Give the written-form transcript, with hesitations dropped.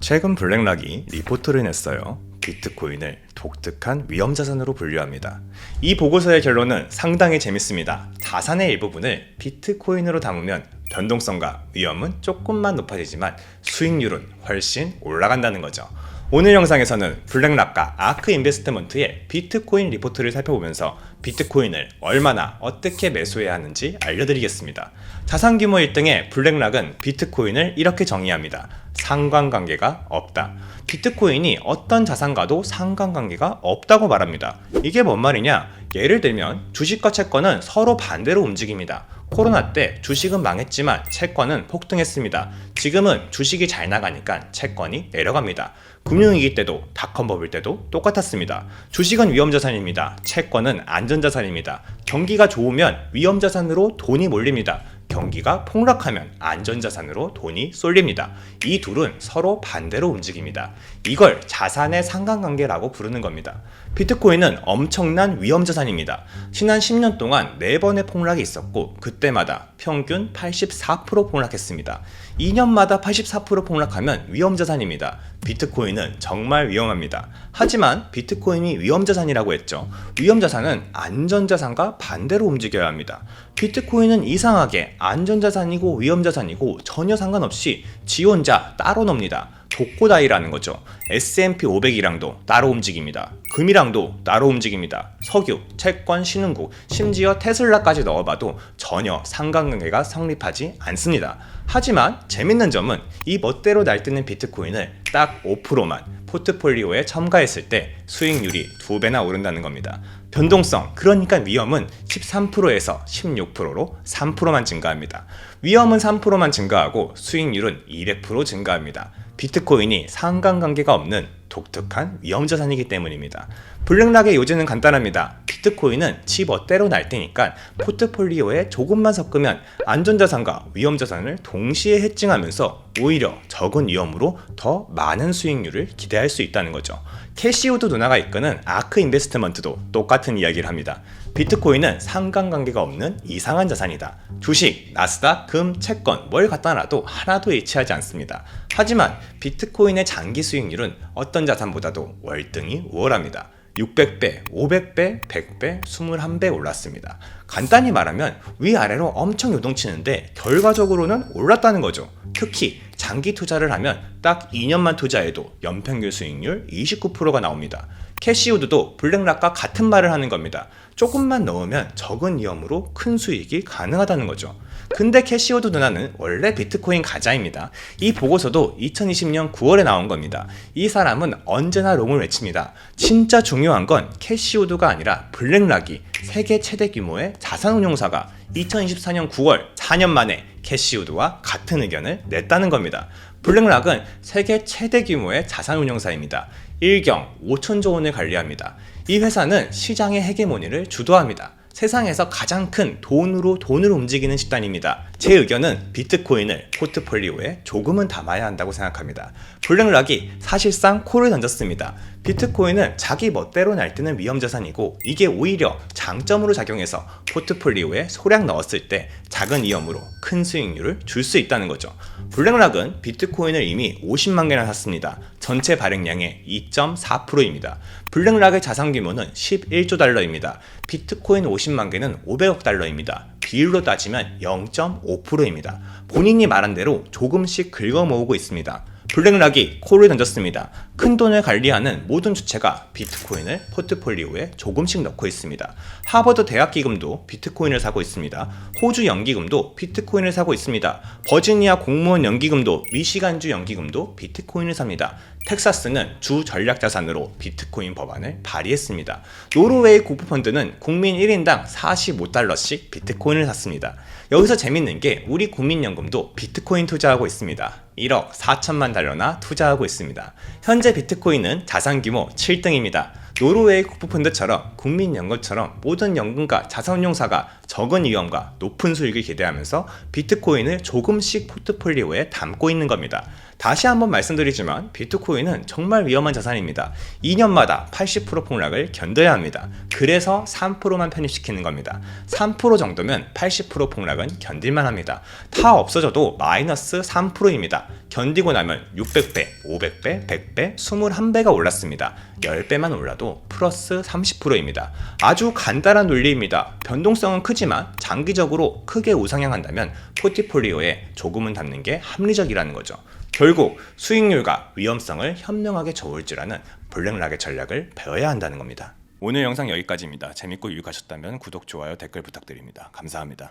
최근 블랙락이 리포트를 냈어요. 비트코인을 독특한 위험자산으로 분류합니다. 이 보고서의 결론은 상당히 재밌습니다. 자산의 일부분을 비트코인으로 담으면 변동성과 위험은 조금만 높아지지만 수익률은 훨씬 올라간다는 거죠. 오늘 영상에서는 블랙락과 아크 인베스트먼트의 비트코인 리포트를 살펴보면서 비트코인을 얼마나 어떻게 매수해야 하는지 알려드리겠습니다. 자산 규모 1등의 블랙락은 비트코인을 이렇게 정의합니다. 상관관계가 없다. 비트코인이 어떤 자산과도 상관관계가 없다고 말합니다. 이게 뭔 말이냐? 예를 들면 주식과 채권은 서로 반대로 움직입니다. 코로나 때 주식은 망했지만 채권은 폭등했습니다. 지금은 주식이 잘 나가니까 채권이 내려갑니다. 금융위기 때도 닷컴 버블 때도 똑같았습니다. 주식은 위험자산입니다. 채권은 안전자산입니다. 경기가 좋으면 위험자산으로 돈이 몰립니다. 경기가 폭락하면 안전자산으로 돈이 쏠립니다. 이 둘은 서로 반대로 움직입니다. 이걸 자산의 상관관계라고 부르는 겁니다. 비트코인은 엄청난 위험자산입니다. 지난 10년 동안 4번의 폭락이 있었고 그때마다 평균 84% 폭락했습니다. 2년마다 84% 폭락하면 위험자산입니다. 비트코인은 정말 위험합니다. 하지만 비트코인이 위험자산이라고 했죠. 위험자산은 안전자산과 반대로 움직여야 합니다. 비트코인은 이상하게 안전자산이고 위험자산이고 전혀 상관없이 지 혼자 따로 놉니다. 독고다이라는 거죠. S&P 500이랑도 따로 움직입니다. 금이랑도 따로 움직입니다. 석유, 채권, 신흥국, 심지어 테슬라까지 넣어봐도 전혀 상관관계가 성립하지 않습니다. 하지만 재밌는 점은 이 멋대로 날뛰는 비트코인을 딱 5%만 포트폴리오에 첨가했을 때 수익률이 2배나 오른다는 겁니다. 변동성, 그러니까 위험은 13%에서 16%로 3%만 증가합니다. 위험은 3%만 증가하고 수익률은 200% 증가합니다. 비트코인이 상관관계가 없는 독특한 위험자산이기 때문입니다. 블랙락의 요지는 간단합니다. 비트코인은 지 멋대로 날뛰니까 포트폴리오에 조금만 섞으면 안전자산과 위험자산을 동시에 해칭하면서 오히려 적은 위험으로 더 많은 수익률을 기대할 수 있다는 거죠. 캐시우드 누나가 이끄는 아크 인베스트먼트도 똑같은 이야기를 합니다. 비트코인은 상관관계가 없는 이상한 자산이다. 주식, 나스닥, 금, 채권 뭘 갖다 놔도 하나도 일치하지 않습니다. 하지만 비트코인의 장기 수익률은 어떤 자산보다도 월등히 우월합니다. 600배, 500배, 100배, 21배 올랐습니다. 간단히 말하면 위아래로 엄청 요동치는데 결과적으로는 올랐다는 거죠. 특히 장기 투자를 하면 딱 2년만 투자해도 연평균 수익률 29%가 나옵니다. 캐시우드도 블랙락과 같은 말을 하는 겁니다. 조금만 넣으면 적은 위험으로 큰 수익이 가능하다는 거죠. 근데 캐시우드 누나는 원래 비트코인 가자입니다. 이 보고서도 2020년 9월에 나온 겁니다. 이 사람은 언제나 롱을 외칩니다. 진짜 중요한 건 캐시우드가 아니라 블랙락이 세계 최대 규모의 자산운용사가 2024년 9월 4년 만에 캐시우드와 같은 의견을 냈다는 겁니다. 블랙락은 세계 최대 규모의 자산운용사입니다. 1경 5천조 원을 관리합니다. 이 회사는 시장의 헤게모니를 주도합니다. 세상에서 가장 큰 돈으로 움직이는 집단입니다. 제 의견은 비트코인을 포트폴리오에 조금은 담아야 한다고 생각합니다. 블랙락이 사실상 콜을 던졌습니다. 비트코인은 자기 멋대로 날뛰는 위험자산이고 이게 오히려 장점으로 작용해서 포트폴리오에 소량 넣었을 때 작은 위험으로 큰 수익률을 줄 수 있다는 거죠. 블랙락은 비트코인을 이미 50만 개나 샀습니다. 전체 발행량의 2.4%입니다. 블랙락의 자산 규모는 11조 달러입니다. 비트코인 50만 개는 500억 달러입니다. 비율로 따지면 0.5%입니다. 본인이 말한 대로 조금씩 긁어 모으고 있습니다. 블랙락이 콜을 던졌습니다. 큰 돈을 관리하는 모든 주체가 비트코인을 포트폴리오에 조금씩 넣고 있습니다. 하버드 대학 기금도 비트코인을 사고 있습니다. 호주 연기금도 비트코인을 사고 있습니다. 버지니아 공무원 연기금도 미시간주 연기금도 비트코인을 삽니다. 텍사스는 주 전략자산으로 비트코인 법안을 발의했습니다. 노르웨이 국부펀드는 국민 1인당 45달러씩 비트코인을 샀습니다. 여기서 재밌는 게 우리 국민연금도 비트코인 투자하고 있습니다. 1억 4천만 달러나 투자하고 있습니다. 현재 비트코인은 자산 규모 7등입니다. 노르웨이 국부펀드처럼 국민연금처럼 모든 연금과 자산운용사가 적은 위험과 높은 수익을 기대하면서 비트코인을 조금씩 포트폴리오에 담고 있는 겁니다. 다시 한번 말씀드리지만 비트코인은 정말 위험한 자산입니다. 2년마다 80% 폭락을 견뎌야 합니다. 그래서 3%만 편입시키는 겁니다. 3% 정도면 80% 폭락은 견딜만 합니다. 다 없어져도 마이너스 3%입니다. 견디고 나면 600배, 500배, 100배, 21배가 올랐습니다. 10배만 올라도 플러스 30%입니다. 아주 간단한 논리입니다. 변동성은 크지만 장기적으로 크게 우상향한다면 포트폴리오에 조금은 담는 게 합리적이라는 거죠. 결국 수익률과 위험성을 현명하게 저울질하는 블랙락의 전략을 배워야 한다는 겁니다. 오늘 영상 여기까지입니다. 재밌고 유익하셨다면 구독, 좋아요, 댓글 부탁드립니다. 감사합니다.